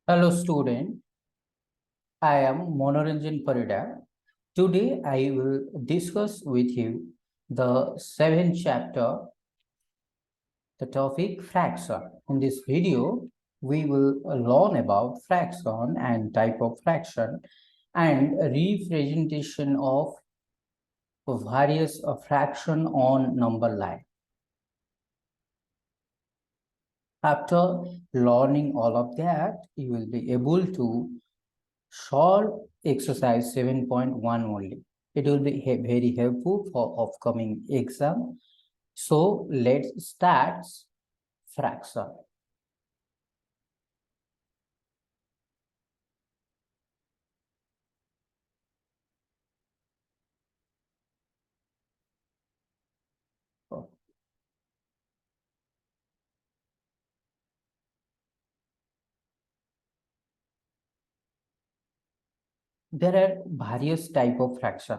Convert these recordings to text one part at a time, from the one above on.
Hello student, I am Manoranjan Parida. Today I will discuss with you the 7th chapter, the topic fraction. In this video, we will learn about fraction and type of fraction and representation of various fraction on number line. After learning all of that, you will be able to solve exercise 7.1 only. It will be very helpful for upcoming exam. So let's start fraction. There are various type of fraction.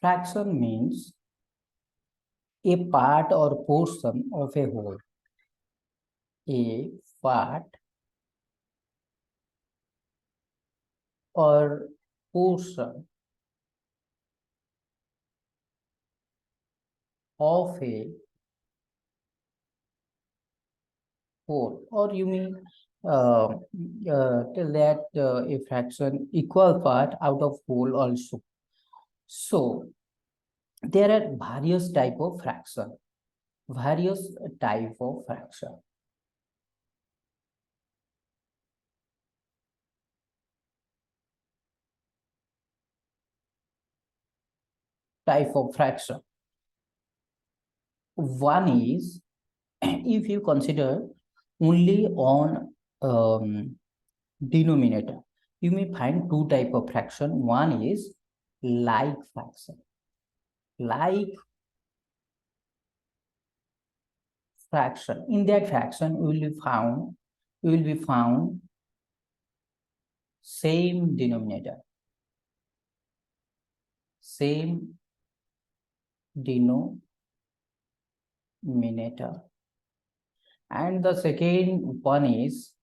Fraction means a part or portion of a whole. A part or portion of a whole, or you mean tell that a fraction equal part out of whole also. So there are various type of fraction. Various type of fraction. Type of fraction. One is if you consider only on denominator, you may find two type of fraction. One is like fraction. Like fraction. In that fraction, we will be found same denominator. Same denominator. And the second one is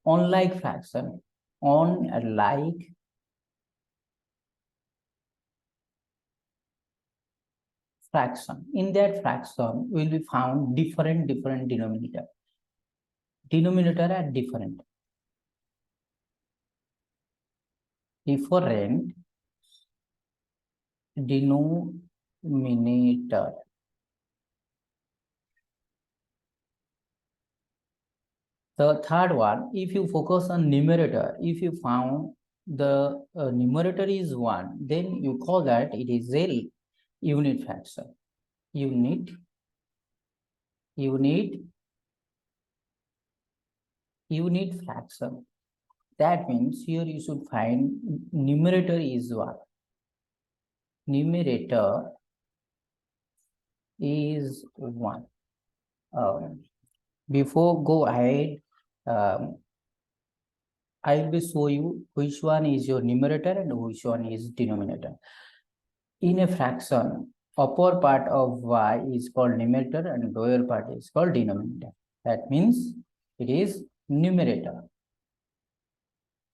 unlike fraction. Unlike fraction. In that fraction, will be found different denominator. Denominator are different. Different denominator. The third one, if you focus on numerator, if you found the numerator is 1, then you call that it is a unit fraction. Unit fraction. That means here you should find numerator is 1. Numerator is 1. Before go ahead, I will show you which one is your numerator and which one is denominator. In a fraction, upper part of y is called numerator and lower part is called denominator. That means it is numerator.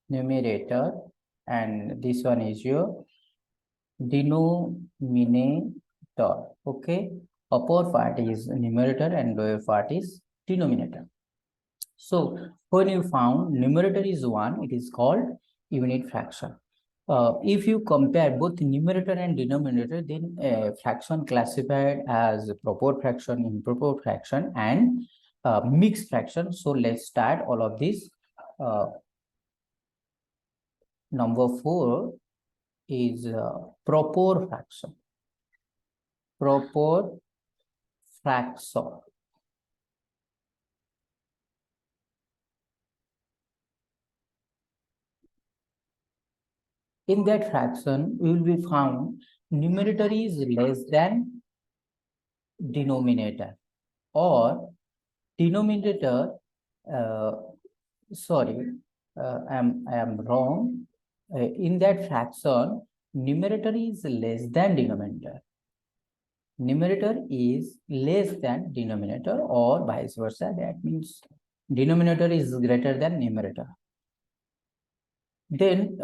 Numerator, and this one is your denominator. Okay, upper part is numerator and lower part is denominator. So when you found numerator is 1, it is called unit fraction. If you compare both numerator and denominator, then fraction classified as proper fraction, improper fraction, and mixed fraction. So let's start all of these. Number 4 is proper fraction. Proper fraction. In that fraction, we will be found numerator is less than denominator, or denominator, sorry, I am wrong. In that fraction, numerator is less than denominator. Numerator is less than denominator, or vice versa. That means denominator is greater than numerator. Then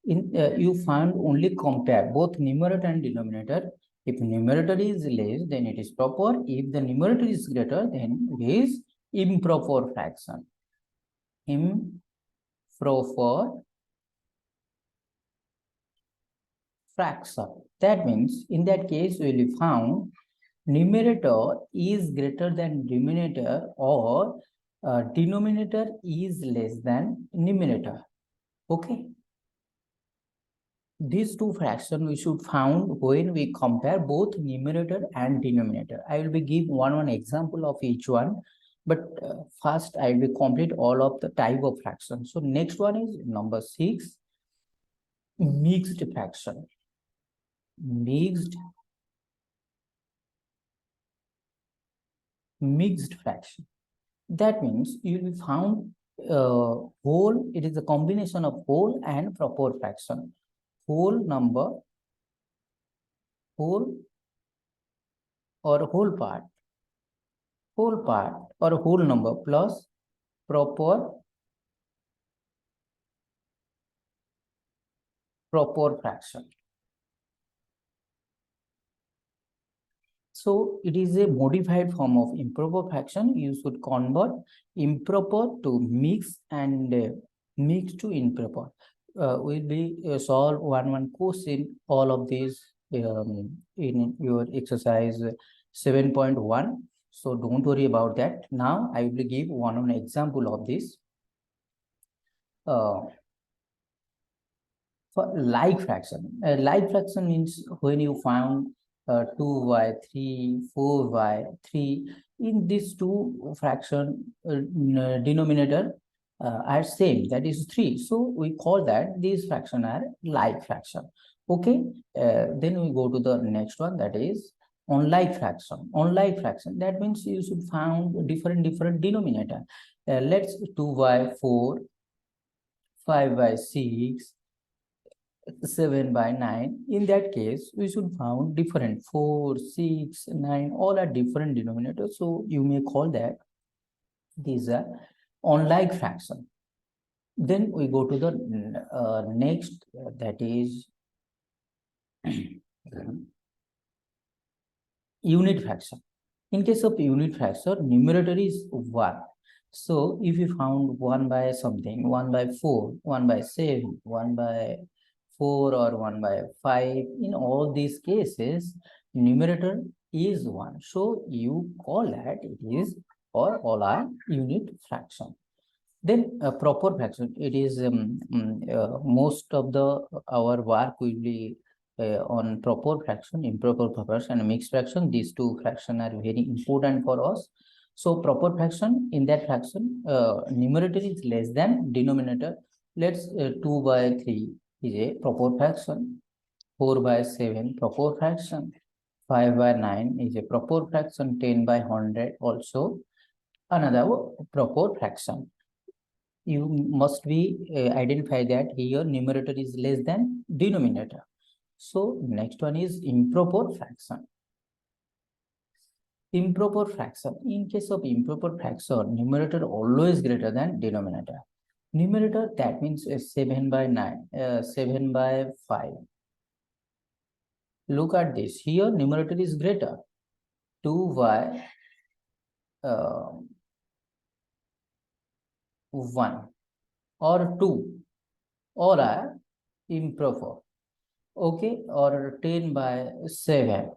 you find only compare both numerator and denominator. If numerator is less, then it is proper. If the numerator is greater, then it is improper fraction. Improper fraction. That means in that case, we will found numerator is greater than denominator, or denominator is less than numerator. Okay. These two fractions we should found when we compare both numerator and denominator. I will be give one example of each one, but first I will complete all of the type of fractions. So next one is number 6, mixed fraction. Mixed fraction. That means you will found whole. It is a combination of whole and proper fraction. Whole number, whole or whole part or whole number plus proper fraction. So it is a modified form of improper fraction. You should convert improper to mix and mix to improper. We'll be solve one question all of these in your exercise 7.1. So don't worry about that. Now I will give one example of this. For like fraction. Like fraction means when you found 2y, 3, 4y, 3, in these two fraction denominator are same, that is 3. So we call that these fraction are like fraction. Okay, then we go to the next one, that is unlike fraction. Unlike fraction, that means you should found different denominator. Let's 2by4, 5by6, 7/9. In that case, we should found different 4, 6, 9, all are different denominators. So you may call that these are unlike fraction. Then we go to the next, that is unit fraction. In case of unit fraction, numerator is 1. So if you found 1 by something, 1/4, 1/7, 1/4 or 1/5, in all these cases, numerator is 1. So you call that it is, or all are unit fraction. Then proper fraction, it is most of the our work will be on proper fraction, improper fraction, and mixed fraction. These two fractions are very important for us. So proper fraction, in that fraction, numerator is less than denominator. Let's 2/3 is a proper fraction, 4/7 proper fraction, 5/9 is a proper fraction, 10/100 also another proper fraction. You must be identify that here numerator is less than denominator. So next one is improper fraction. Improper fraction. In case of improper fraction, numerator always greater than denominator. Numerator, that means 7/9, 7/5. Look at this. Here numerator is greater. 2y 1 or 2, or are improper. Okay, or 10/7,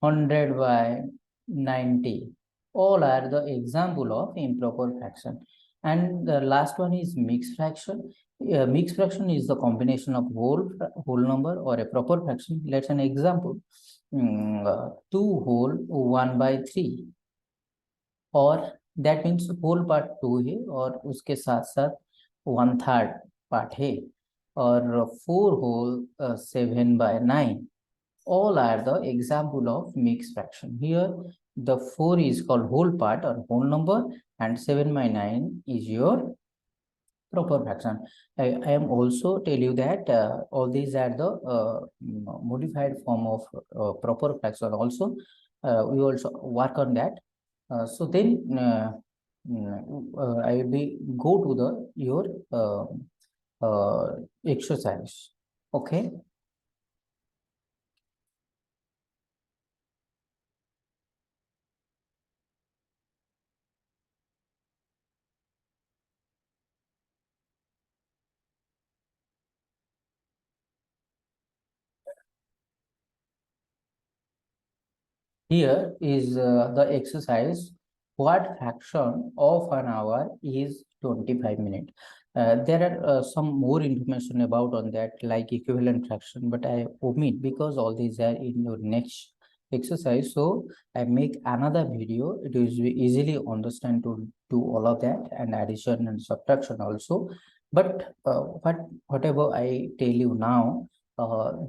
100/90, all are the example of improper fraction. And the last one is mixed fraction. Mixed fraction is the combination of whole number or a proper fraction. Let's an example, 2 whole 1/3, और that means whole part 2 है और उसके साथ साथ 1/3 part है, और 4 whole 7/9, all are the example of mixed fraction. Here the 4 is called whole part or whole number, and 7/9 is your proper fraction. I am also tell you that all these are the modified form of proper fraction also. We also work on that. So then I will be go to the your exercise. Okay. Here is the exercise. What fraction of an hour is 25 minutes? There are some more information about on that, like equivalent fraction, but I omit because all these are in your next exercise. So I make another video. It is easily understand to do all of that, and addition and subtraction also. But whatever I tell you now,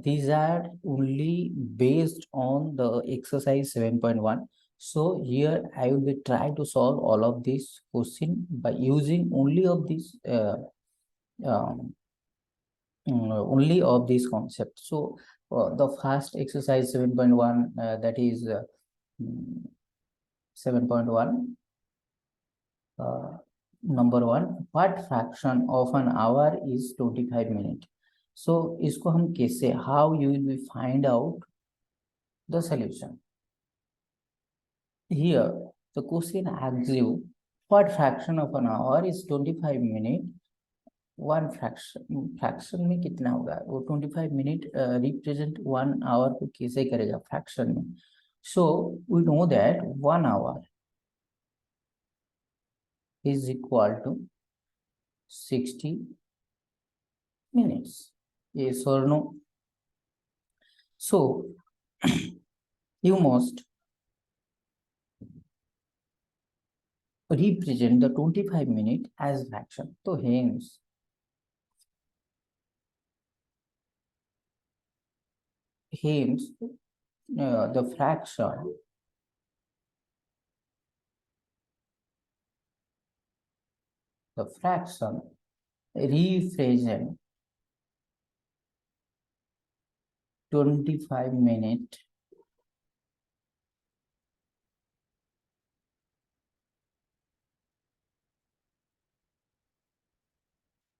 these are only based on the exercise 7.1. So here I will be trying to solve all of these question by using um, only of these concepts. So the first exercise 7.1, that is mm, 7.1, number one, what fraction of an hour is 25 minutes? So इसको हम कैसे, how you will find out the solution? Here, the question asks you, what fraction of an hour is 25 minutes? One fraction में कितना होगा? वो 25 minute represent 1 our को कैसे करेगा फ्रैक्शन में? So we know that 1 hour is equal to 60 minutes. Yes or no? So you must represent the 25 minutes as fraction. So hence the fraction represent 25 minutes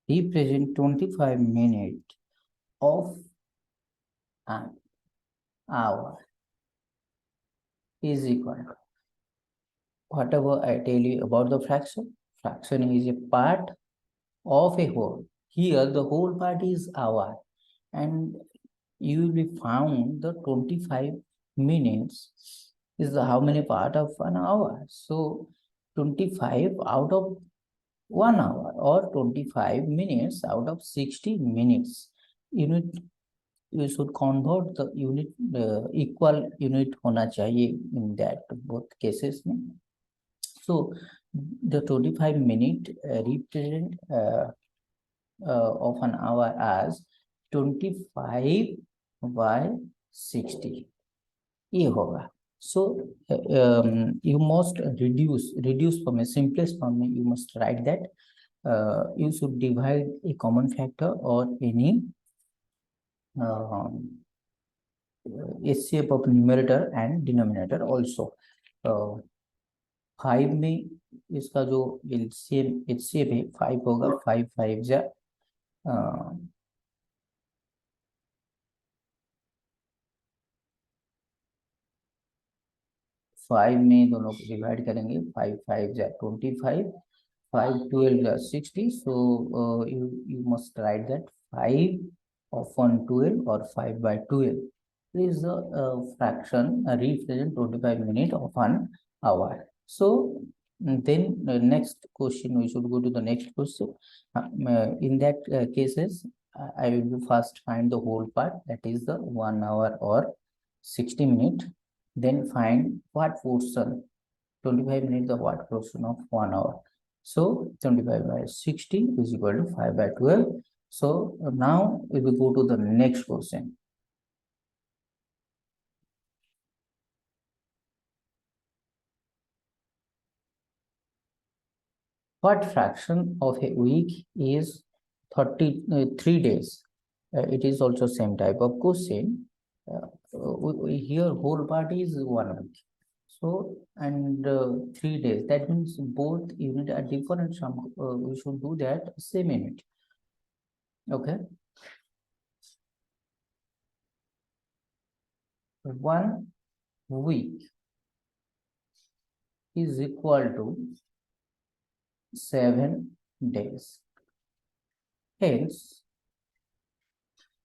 represent 25 minutes of an hour is equal to whatever I tell you about the fraction. Fraction is a part of a whole. Here the whole part is hour, and you will be found the 25 minutes is the how many part of an hour. So 25 out of 1 hour, or 25 minutes out of 60 minutes. Unit, you should convert the unit, equal unit होना चाहिए in that both cases में. So the 25 minute represent of an hour as 25 by 60. ये होगा. So you must reduce from a simplest form. You must write that you should divide a common factor or any HCF of numerator and denominator also. 5 में इसका जो HCF है 5 होगा. 5 5 जा 5 में दोनों को डिवाइड करेंगे. 5 5 जा 25, 5 12 जा 60. So you must write that 5 of 1/12 or 5 by 12 is the fraction represent 25 minutes of an hour. So then next question, we should go to the next question. In that cases, I will first find the whole part, that is the 1 hour or 60 minutes. Then find what portion 25 minutes, the what portion of 1 hour. So 75 by 60 is equal to 5 by 12. So now we will go to the next question. What fraction of a week is 33 days? It is also same type of question. Here whole part is 1 week. So, and 3 days, that means both unit are different. Some we should do that same unit. Okay, 1 week is equal to 7 days. Hence,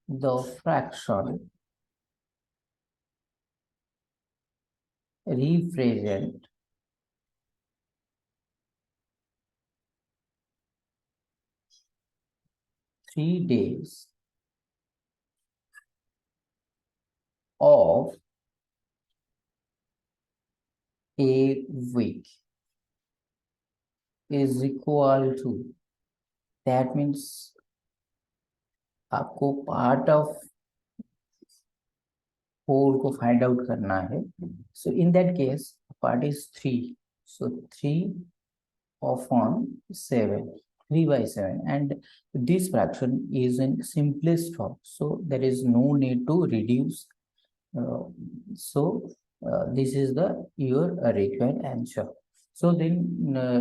the fraction represent three days of a week is equal to, that means आपको part of four को find out करना है. So in that case part is 3, so 3 upon 7, 3 by 7, and this fraction is in simplest form, so there is no need to reduce. So this is the your required answer. So then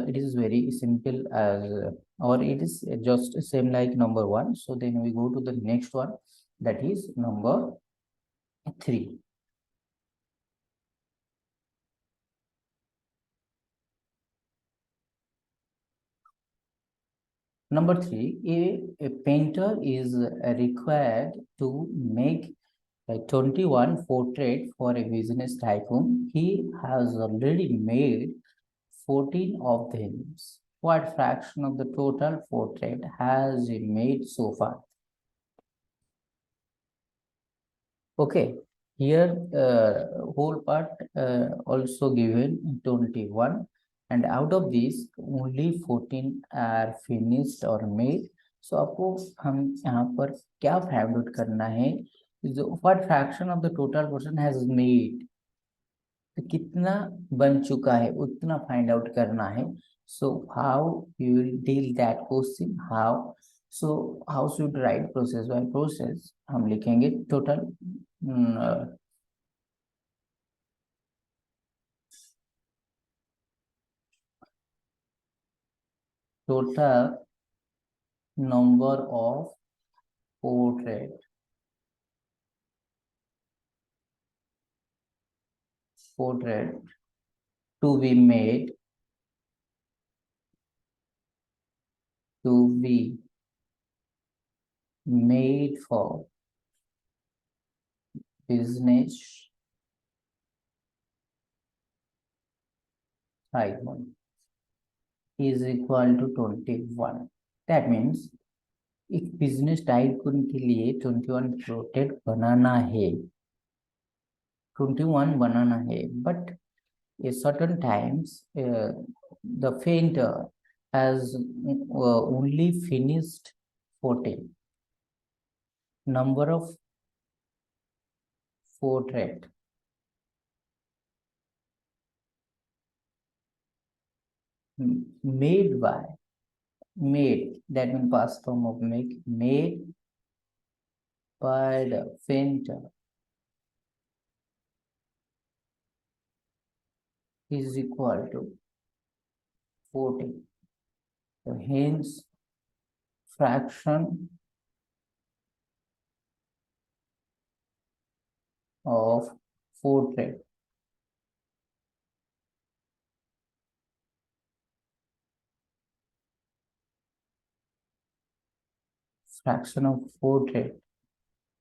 it is very simple as or it is just same like number 1. So then we go to the next one, that is number 3. Number 3, a painter is required to make 21 portrait for a business tycoon. He has already made 14 of them. What fraction of the total portrait has he made so far? Okay, here whole part also given 21, and out of these only 14 are finished or made. So आपको हम यहाँ पर क्या find out करना है, what fraction of the total portion has made, तो कितना बन चुका है उतना फाइंड आउट करना है. So how you will deal that question, how, so how should write process by process, हम लिखेंगे total total number of portrait to be made for business tycoon is equal to 21. That means एक business tycoon के लिए 21 protect बनाना है, 21 बनाना है, but a certain times the painter has only finished 14 number of portrait made by, made, that means past form of make, made by the painter is equal to 14. So hence fraction of portrait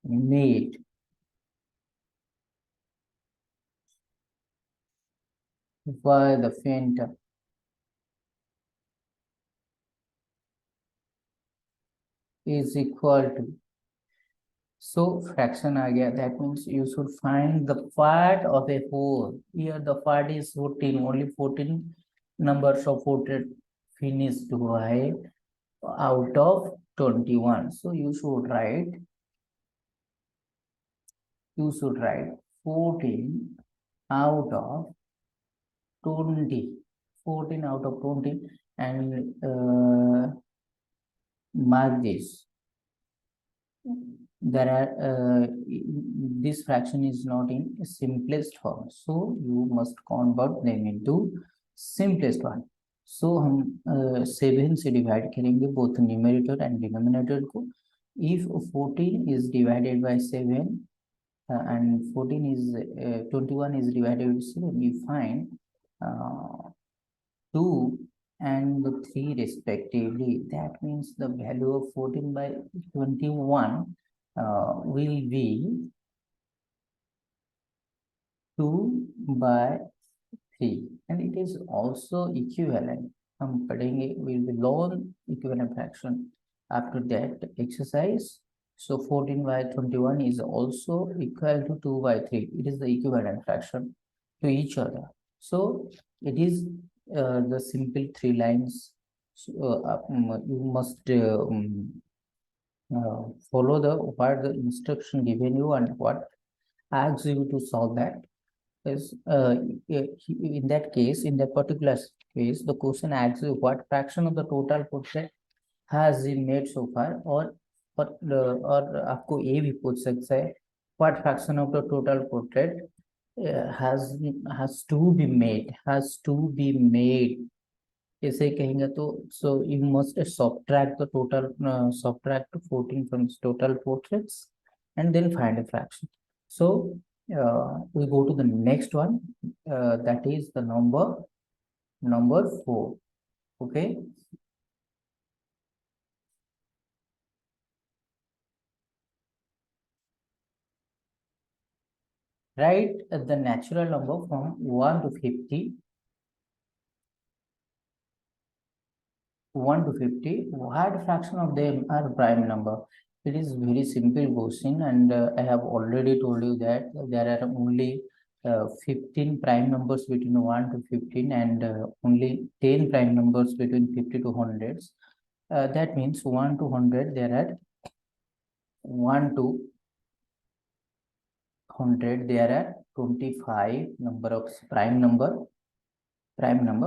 made by the painter is equal to, so fraction आ गया, that means you should find the part of a whole. Here the part is 14, only 14 numbers of portrait finished हुआ है out of 21. So you should write 14 out of 20, 14 out of 20, and mark this. There are this fraction is not in simplest form, so you must convert them into simplest one. So हम 7 से divide करेंगे both numerator and denominator को. if 14 is divided by 7 and 14 is 21 is divided by 7, you find 2 and 3 respectively. That means the value of 14 by 21 will be 2 by 3, and it is also equivalent. हम पढ़ेंगे will be lone equivalent fraction after that exercise. So 14 by 21 is also equal to 2 by 3. It is the equivalent fraction to each other. So it is the simple 3 lines. So, you must follow the what the instruction given you and what asks you to solve that. Is in that case, in that particular case, the question asks you what fraction of the total portrait has he made so far, or आपको ये भी पूछ सकता है what fraction of the total portrait has to be made ऐसे कहेंगे तो so you must subtract 14 from total portraits and then find a fraction. So we go to the next one, that is the number 4. Okay, write the natural number from 1 to 50. 1 to 50, what fraction of them are prime number? It is very simple question, and I have already told you that there are only 15 prime numbers between 1 to 15 and only 10 prime numbers between 50 to hundreds. That means 1 to 100 there are 1 to 100 there are 25 number of prime number,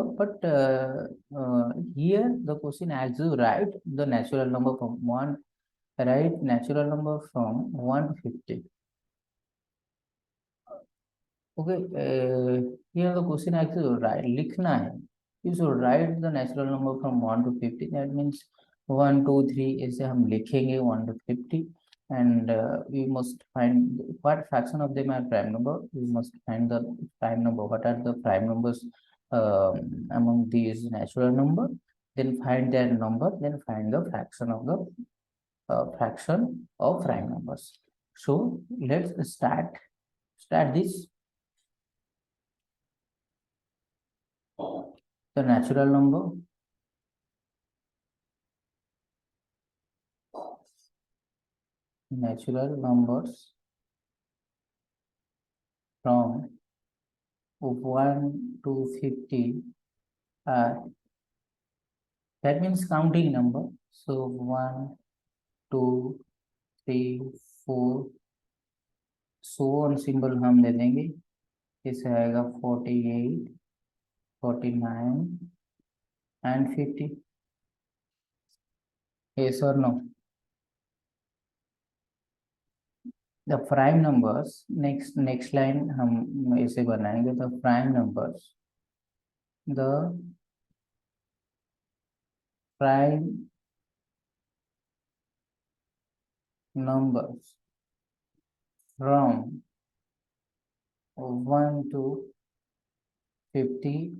but here the question asks you write the natural number from 1, write natural number from 1 to 50. Okay, here the question asks you write, लिखना है, you should write the natural number from 1 to 50. That means 1 2 3 ऐसे हम लिखेंगे 1 to 50, and we must find what fraction of them are prime number. We must find the prime number. What are the prime numbers among these natural number? Then find their number. Then find the fraction of the prime numbers. So let's start this. The natural numbers from 1 to 50 are, that means counting number. So 1 2 3 4 so on symbol हम दे देंगे. इसे आएगा 48 49 and 50. Yes or no? The prime numbers, next line हम इसे बनाएंगे. The prime numbers from 1 to 50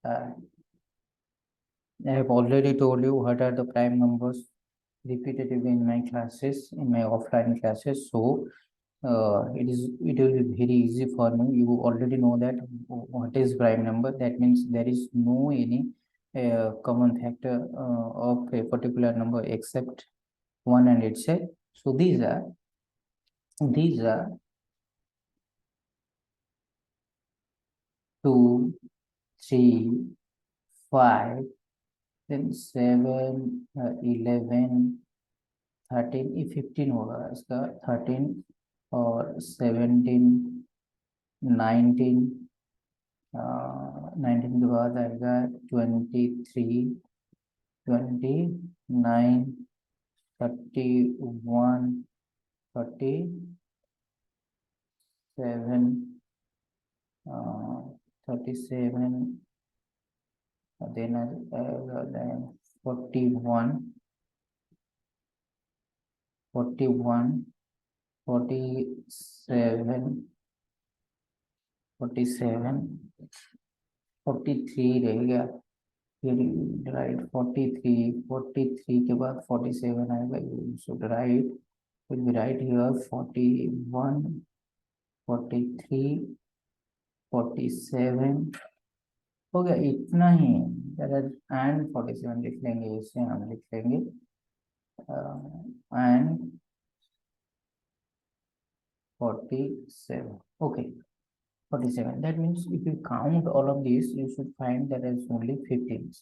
I have already told you what are the prime numbers repetitively in my classes, in my offline classes. So it will be very easy for me. You already know that what is prime number. That means there is no any common factor of a particular number except 1 and itself. So these are 2 3 5 then 7 11 13, ये 15 होगा इसका, 13 और 17 19 19 के बाद आएगा 23 29 31 37 37 then 41 41, 47, 47, 43 रह गया, फिर राइट 43, 43 के बाद 47 आएगा, यू शुड राइट, फिर भी राइट हियर 41, 43, 47 हो गया, इतना ही है। एंड 47 लिख लेंगे, इसे हम लिख लेंगे and 47, okay, 47. That means if you count all of these, you should find that there's only 15.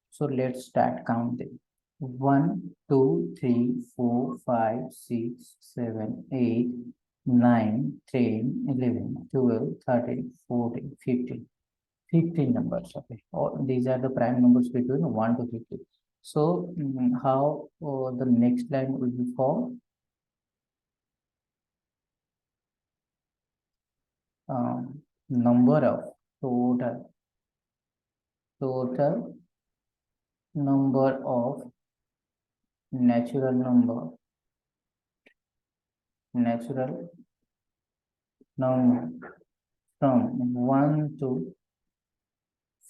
So let's start counting. 1, 2, 3, 4, 5, 6, 7, 8, 9, 10, 11, 12, 13, 14, 15. 15 numbers. Okay. All these are the prime numbers between 1 to 50. So how the next line will be formed? Number of total number of natural number from 1 to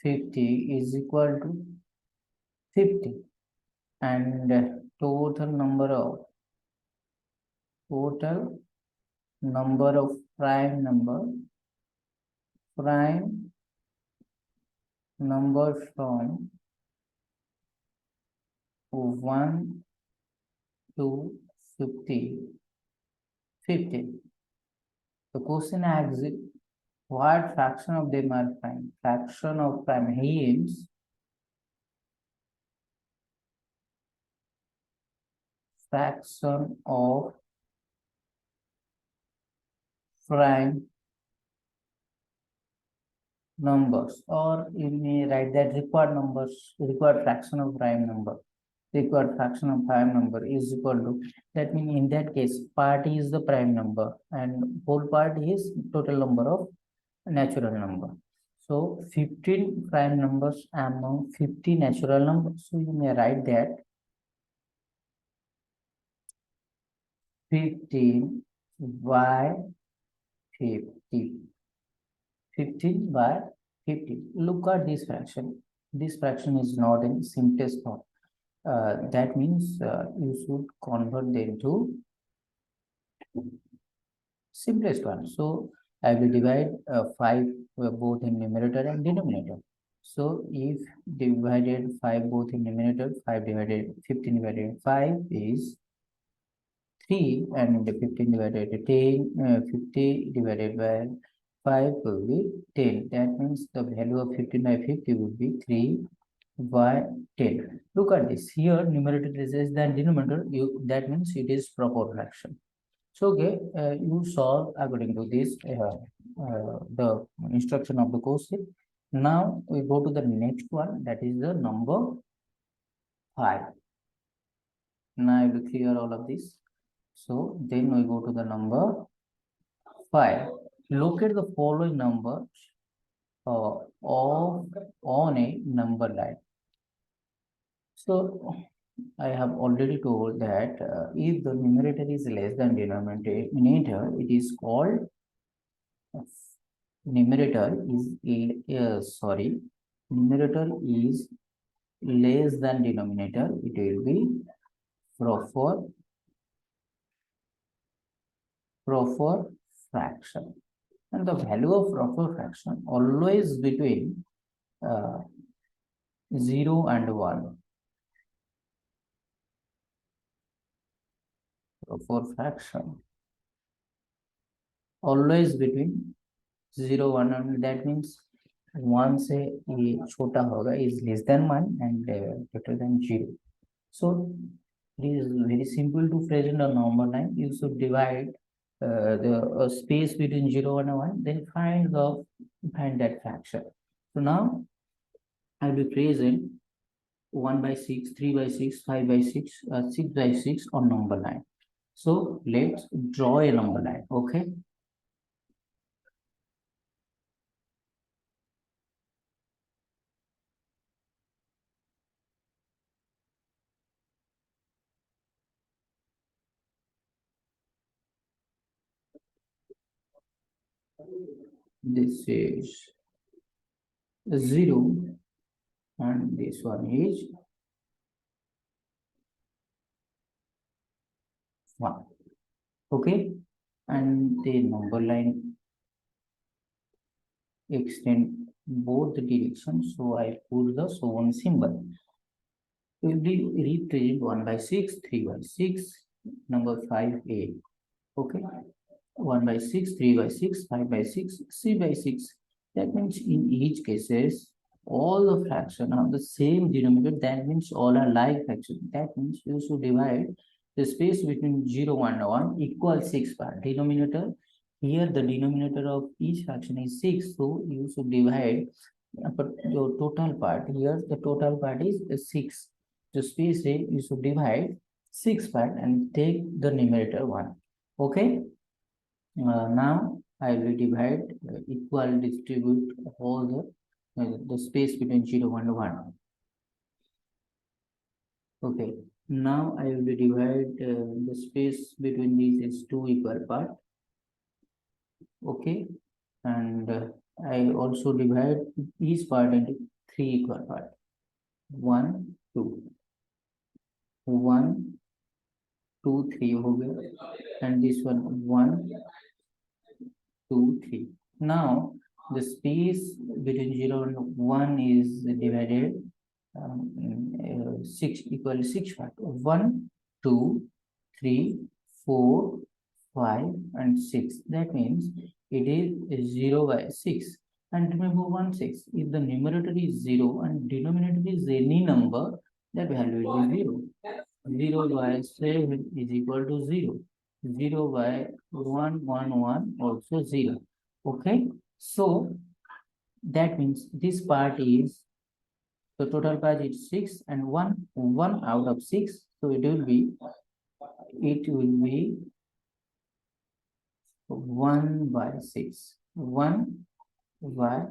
50 is equal to 50, and total number of prime number from 1 to 50. The question asks what fraction of them are prime. Fraction of prime means fraction of prime numbers, or you may write that required fraction of prime number. Required fraction of prime number is equal to, that means in that case part is the prime number and whole part is total number of natural number. So 15 prime numbers among 50 natural numbers. So you may write that 15 by 50. 15 by 50. Look at this fraction. This fraction is not in simplest form. That means you should convert them to simplest one. So I will divide 5 both in numerator and denominator. So if divided 5 both in numerator, 5 divided 15 divided 5 is 3, and 15 divided 10, 50 divided by 5 will be 10. That means the value of 15 by 50 will be 3 by 10. Look at this. Here numerator is less than denominator. That means it is proper fraction. So okay, you solve according to this the instruction of the question. Now we go to the next one, that is the number 5. Now I will clear all of this. So then we go to the number 5. Locate the following numbers on a number line. So I have already told that if the numerator is less than denominator, it is called numerator is less than denominator. It will be proper fraction, and the value of proper fraction always between 0 and 1. Proper fraction always between 0 1, and that means 1 से ये छोटा होगा is less than 1 and greater than 0. So it is very simple to present a number line. You should divide the space between 0 and 1, then find that fraction. So now I will present 1 by 6, 3 by 6, 5 by 6, 6 by 6 on number line. So let's draw a number line. Okay. This is 0 and this one is 1. Okay, and the number line extend both the directions, so I put the so on symbol. Will be represent 1 by 6, 3 by 6, number 5a. Okay, 1 by 6, 3 by 6, 5 by 6, 3 by 6. That means in each cases, all the fraction have the same denominator. That means all are like fraction. That means you should divide the space between 0 and 1 equals 6 part. Denominator, here the denominator of each fraction is 6. So you should divide but your total part. Here the total part is 6. The space you should divide 6 part and take the numerator 1. Okay. Now I will divide equal distribute all the space between 0 and 1. Okay. Now I will divide the space between these is 2 equal part. Okay. And I also divide each part into 3 equal part. 1, 2. 1, 2, 3 हो गया. And this one 1, 2, 3. Now the space between 0 and 1 is divided 6 equal 6 part. 1, 2, 3, 4, 5 and 6. That means it is 0 by 6. And remember 1, 6. If the numerator is 0 and denominator is any number, that value will be 0. 0 by 7 is equal to 0. 0 by 1, 1, 1 also 0. Okay. So that means this part is the total part is 6 and 1 out of 6. So it will be 1 by 6. 1 by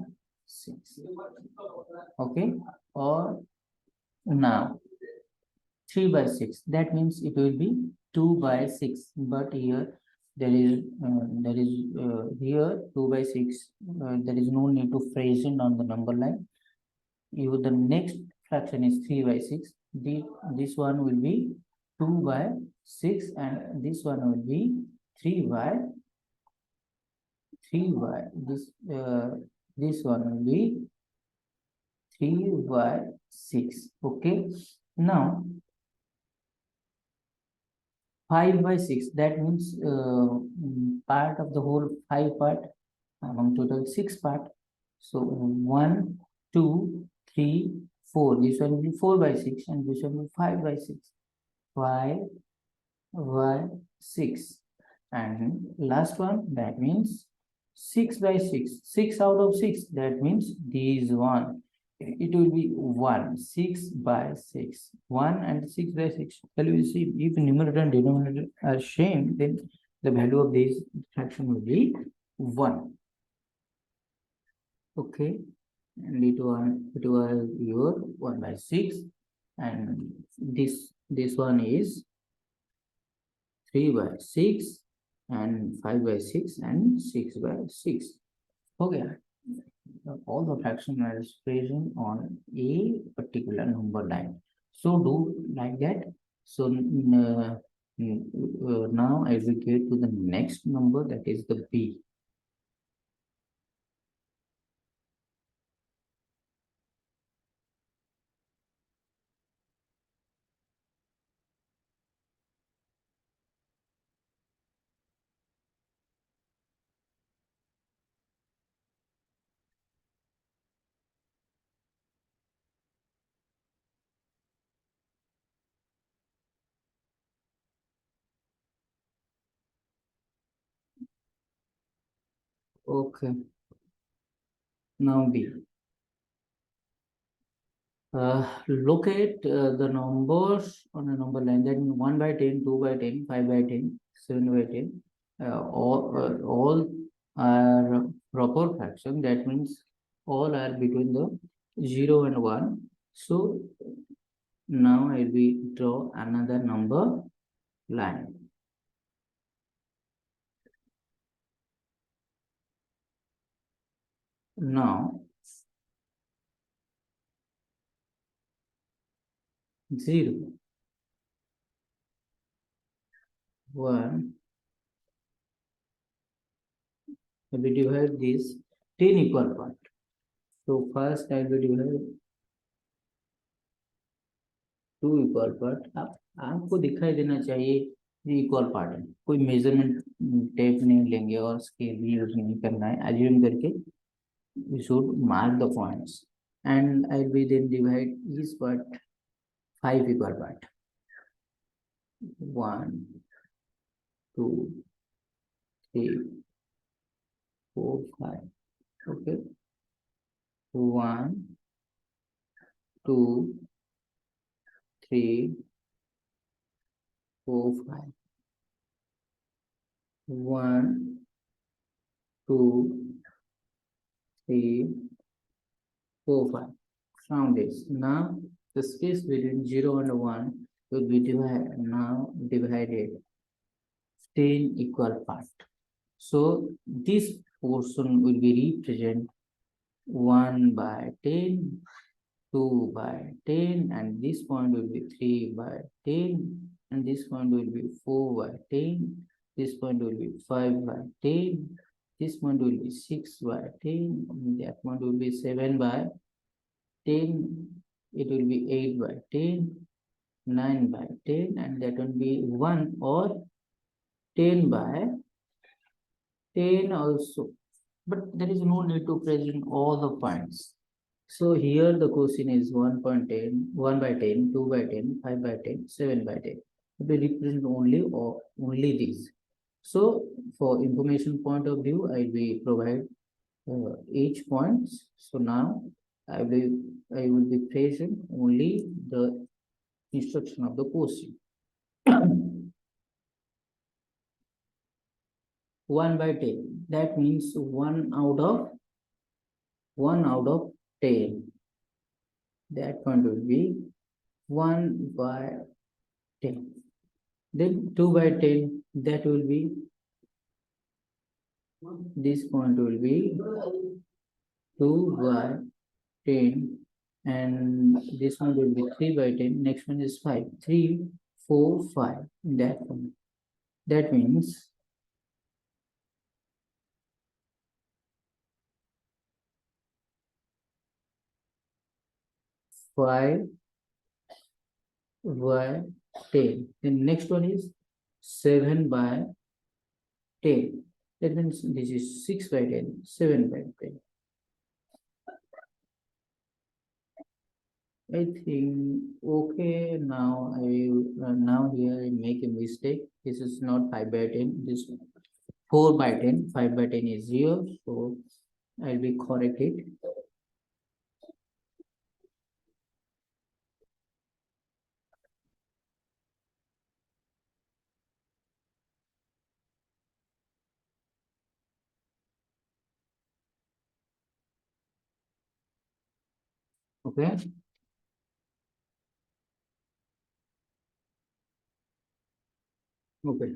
6. Okay. Or now 3 by 6. That means it will be 2 by 6. But here here 2 by 6. There is no need to phrase it on the number line. The next fraction is 3 by 6. This one will be 2 by 6 and this one will be 3 by this one will be 3 by 6. Okay. Now 5 by 6, that means part of the whole 5 part among total 6 part. So 1, 2, 3, 4. This one will be 4 by 6 and this one will be 5 by 6. 5 by 6. And last one, that means 6 by 6. 6 out of 6, that means this one. It will be 1, 6 by 6. 1 and 6 by 6. Well, you see, if numerator and denominator are same, then the value of this fraction will be 1. Okay. And it was your 1 by 6. And this one is 3 by 6 and 5 by 6 and 6 by 6. Okay. All the fractions are expression on a particular number line. So do like that. So now I will get to the next number, that is the b. Okay. Now b. Locate the numbers on a number line, that means 1 by 10, 2 by 10, 5 by 10, 7 by 10. All are proper fraction. That means all are between the 0 and 1. So now I will draw another number line. Now 0, 1, we divide this 10 equal part. So first I will divide 2 equal part. अब आपको दिखाई देना चाहिए ये equal part है, कोई measurement tape नहीं लेंगे और स्केल भी यूज नहीं करना है, अज्यूम करके we should mark the points and I will then divide each part 5 equal part. 1, 2, 3, 4, 5. Okay. 1, 2, 3, 4, 5. 1, 2, 3, 4, 5. From this, now the space between 0 and 1 will be divided 10 equal parts. So this portion will be represent 1 by 10, 2 by 10, and this point will be 3 by 10, and this point will be 4 by 10, this point will be 5 by 10, this point will be 6 by 10, and that point will be 7 by 10, it will be 8 by 10, 9 by 10, and that will be 1 or 10 by 10 also. But there is no need to present all the points. So here the question is 1.10, 1 by 10, 2 by 10, 5 by 10, 7 by 10. We represent only these. So for information point of view, I will provide each points. So now I will be present only the instruction of the question. 1 by 10, that means 1 out of 10. That point will be 1 by 10. Then 2 by 10, that will be, this point will be 2 by 10, and this one will be 3 by 10. Next one is 5. 3, 4, 5. That one. That means 5 by 10. Then next one is 7 by 10. That means this is 6 by 10, 7 by 10. I think okay. Now now here I make a mistake. This is not 5 by 10. This 4 by 10. 5 by 10 is 0. So I'll be correct it. Okay. Okay.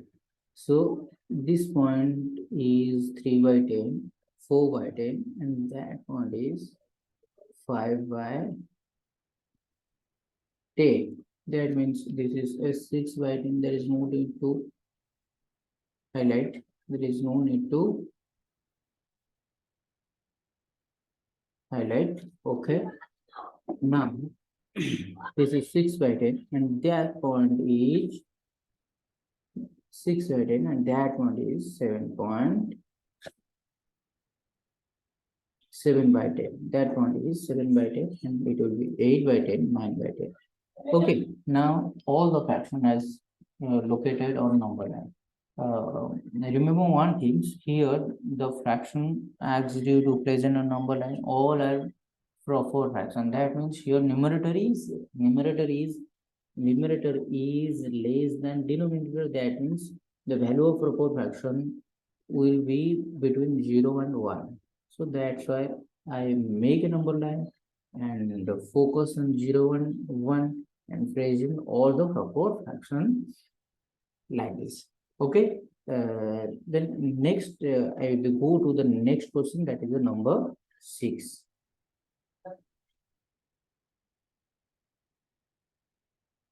So this point is 3 by 10, 4 by 10, and that point is 5 by 10. That means this is a 6 by 10. There is no need to highlight. There is no need to highlight. Okay. Now this is 6 by 10, and that point is 6 by 10, and that one is 7 by 10. That one is 7 by 10, and it will be 8 by 10, 9 by 10. Okay, now all the fraction is located on number line. Remember one thing, here the fraction acts due to present on number line, all are proper fraction. That means here numerator is less than denominator. That means the value of proper fraction will be between 0 and 1. So that's why I make a number line and focus on 0 and 1 and present all the proper fractions like this. Okay. Then next I will go to the next question, that is the number 6.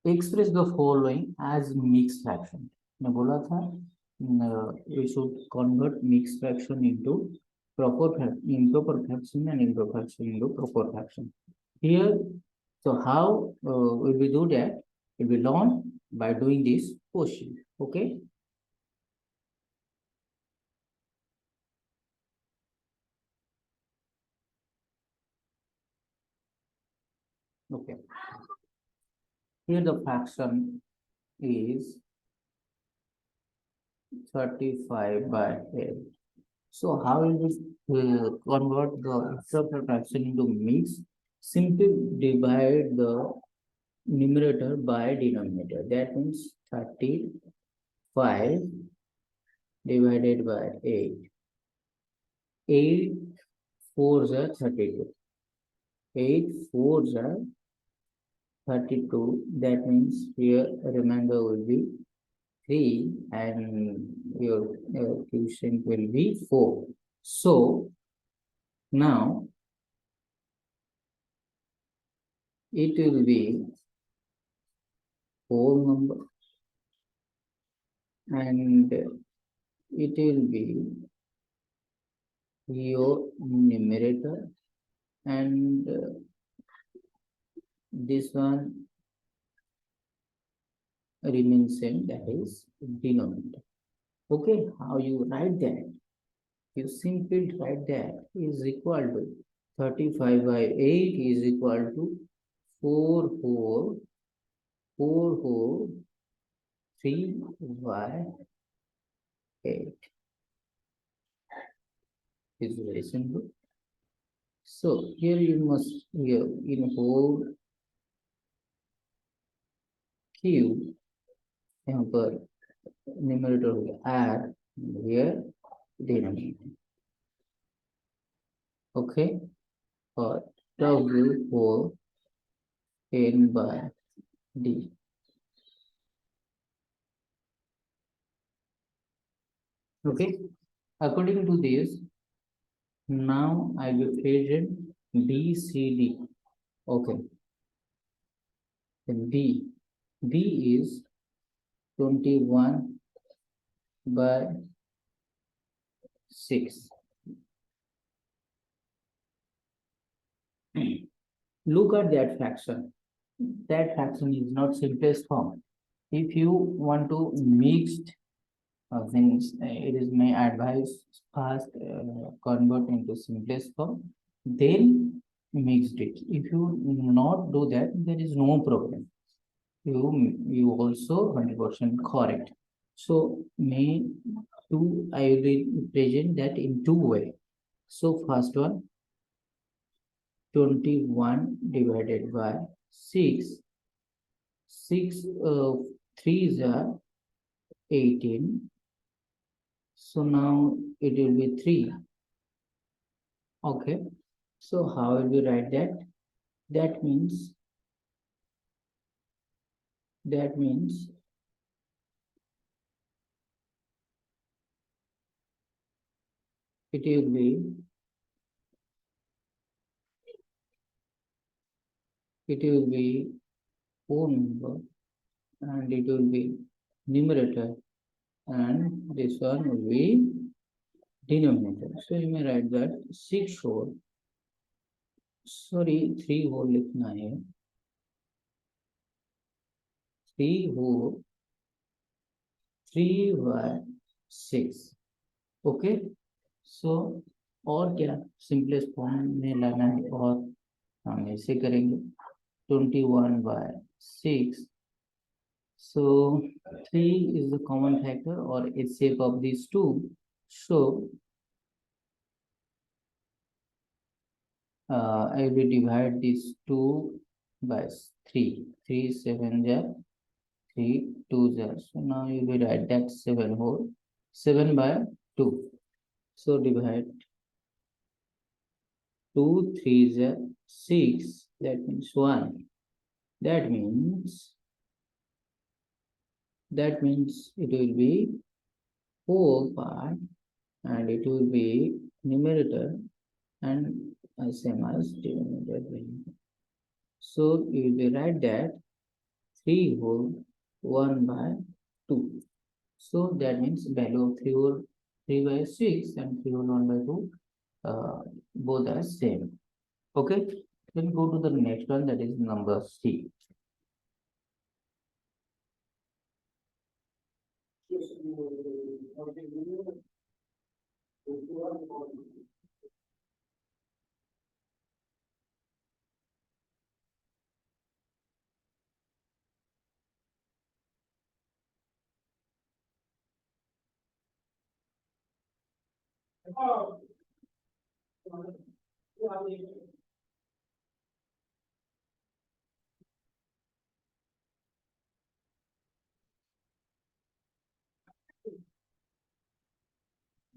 Express the following as mixed fraction. मैं बोला था we should convert mixed fraction into improper fraction and improper fraction into proper fraction. Here, so how will we do that? We will learn by doing this question. Okay. Okay. Here the fraction is 35 by 8. So how will we convert the improper fraction into mix? Simply divide the numerator by denominator. That means 35 divided by 8. 8 4s are 32. 8 4s are 32. That means here remainder will be 3 and your quotient will be 4. So now it will be whole number and it will be your numerator and this one remains same, that is denominator. Okay, how you write that? You simply write that is equal to 35 by 8 is equal to 4 whole 3 by 8. It's very simple. So here you must here in whole cube यहाँ पर numerator हो गया r here denominator. Okay, और w whole n by d. Okay, according to this, now I will present BCD. Okay, then B is 21 by 6. Look at that fraction. That fraction is not simplest form. If you want to mixed things, it is my advice first convert into simplest form, then mixed it. If you not do that, there is no problem. You also 100% correct. So may two I will present that in two way. So first one 21 divided by 6. 6 3s are 18. So now it will be 3. Okay. So how will we write that? That means it will be whole number and it will be numerator and this one will be denominator. So you may write that 6 whole, sorry 3 whole लिखना है, 3 whole 3 by 6. Okay, so और क्या simplest form में लाना है और हम ऐसे करेंगे 21 by 6. So 3 is the common factor or HCF of these two. So I will divide these 2 by 3. 3 7 jar 3 2 jar. So now you will write that 7 whole 7 by 2. So divide 2 3 jar 6. That means 1. That means it will be 4 part and it will be numerator and same as denominator value. So you will write that 3 whole 1 by 2. So that means value of 3 whole 3 by 6 and 3 whole 1 by 2 both are same. Okay, then go to the next one, that is number C.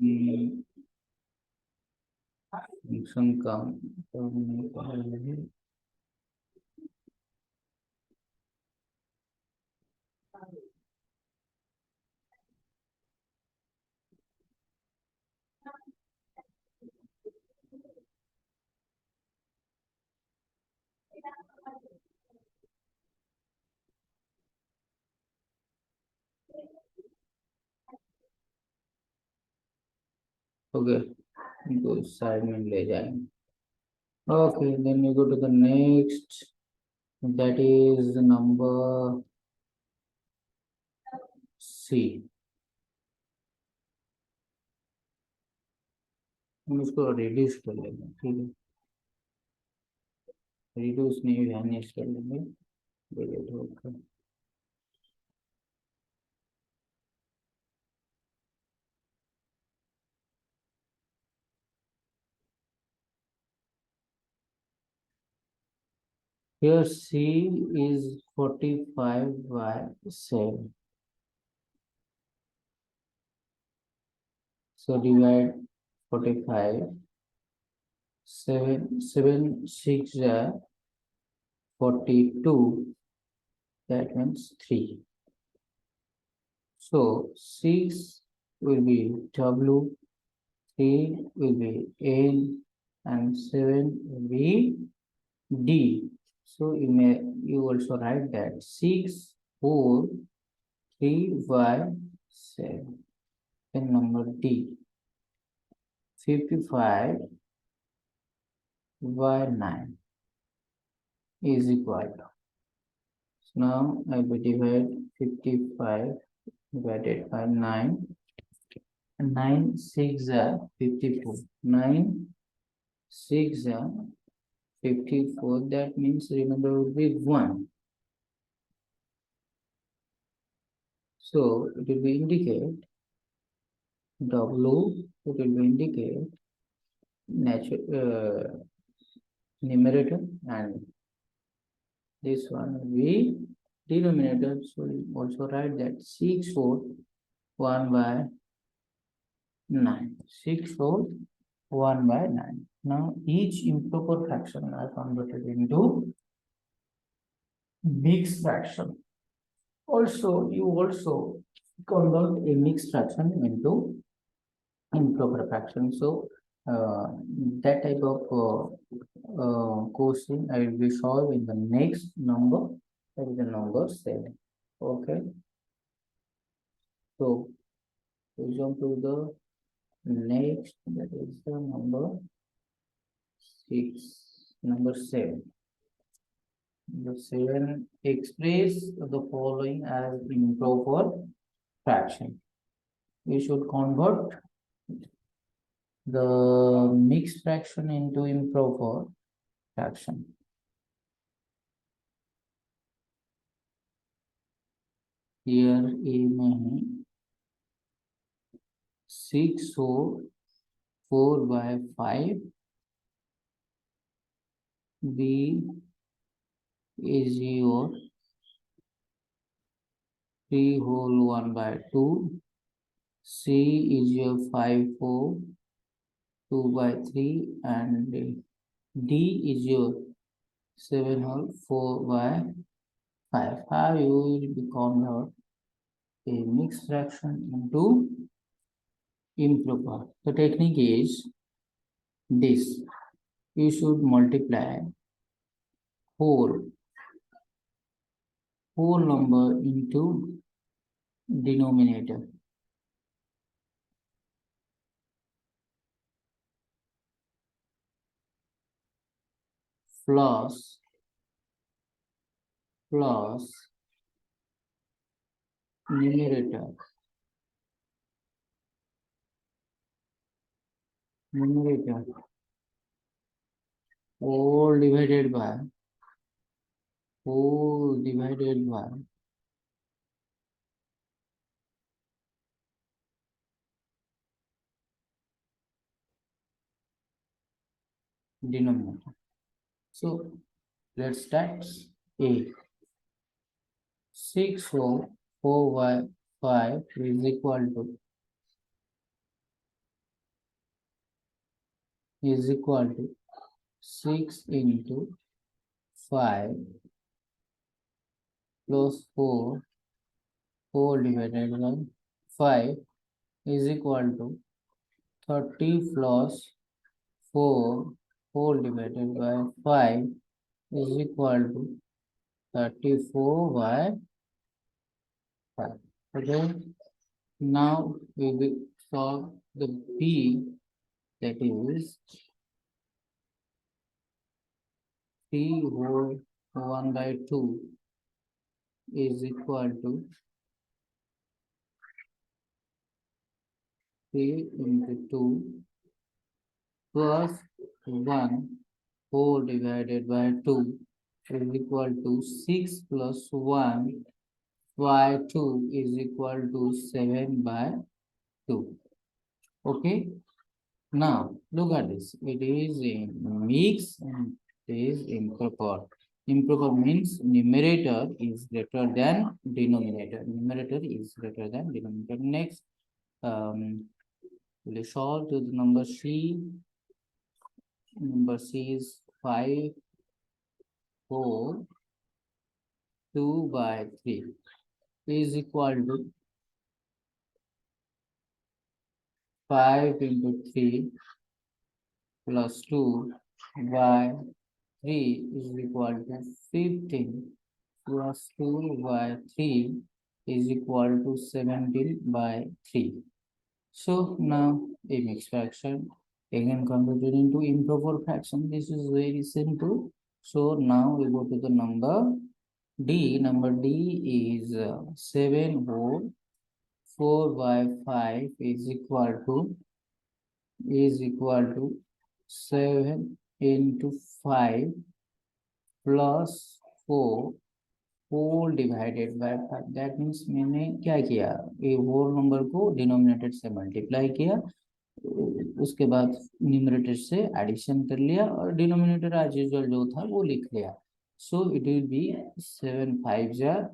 Hmm, function come. Okay, go side में ले जाएंगे. Okay, then you go to the next, that is number C. हम इसको reduce कर लेंगे, ठीक है, reduce नहीं वैनिश कर लेंगे, डिलीट होकर. Here C is 45 by 7. So divide 45. 7 6 42. That means 3. So 6 will be W, 3 will be N, and 7 will be D. So you also write that 6 4 3 by 7. Then number D, 55 by 9 is equal to. So now I will divide 55 divided by 9. 9 6 are 54. 9 6 are 54. That means remember will be 1. So it will be indicate W, it will be indicate natural numerator, and this one will be denominator. So we also write that 6 4 1 by 9. 6 4 1 by 9. Now each improper fraction are converted into mixed fraction. Also, you also convert a mixed fraction into improper fraction. So that type of question I will be solved in the next number, that is the number 7. Okay. So we jump to the next, that is the number 6, number 7. The 7 express the following as improper fraction. We should convert the mixed fraction into improper fraction. Here A में 6 हो 4 by 5. B is your 3 whole 1 by 2. C is your 5 4 2 by 3, and D is your 7 whole 4 by 5. How you will convert a mixed fraction into improper? The technique is this. you should multiply whole number into denominator. Plus numerator whole divided by denominator. So let's start. A 6 4y 5 is equal to 6 into 5 plus 4 divided by 5 is equal to 30 plus 4 divided by 5 is equal to 34 by 5. Okay. Now we will solve the B, that is 3 whole 1 by 2 is equal to 3 into 2 plus 1 whole divided by 2 is equal to 6 plus 1 by 2 is equal to 7 by 2. Okay. Now look at this. It is in mix and it is improper. Improper means numerator is greater than denominator. Numerator is greater than denominator. Next, we'll solve to the number C. Number C is 5 4 2 by 3 is equal to 5 into 3 plus 2 by 3 is equal to 15 plus 2 by 3 is equal to 17 by 3. So now a mixed fraction again converted into improper fraction. This is very simple. So now we go to the number D. Number D is 7 whole 4 by 5 is equal to 7 into 5 plus 4 whole divided by 5. That means मैंने क्या किया, ये whole number को denominator से multiply किया, उसके बाद numerator से addition कर लिया और denominator as usual जो था वो लिख लिया. So it will be 7 5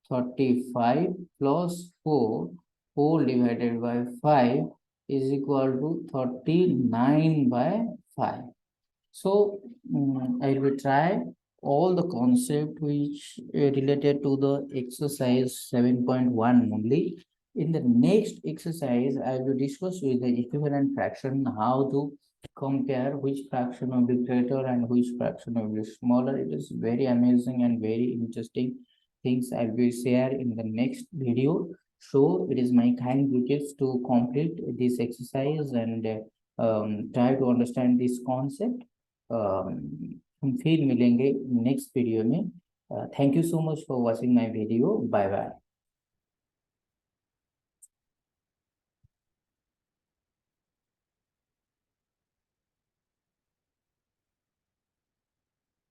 35 plus 4 whole divided by 5 is equal to 39 by 5. So I will try all the concept which related to the exercise 7.1 only. In the next exercise, I will discuss with the equivalent fraction how to compare which fraction will be greater and which fraction will be smaller. It is very amazing and very interesting things I will share in the next video. So it is my kind request to complete this exercise and try to understand this concept. हम फिर मिलेंगे next video में. Thank you so much for watching my video. Bye bye.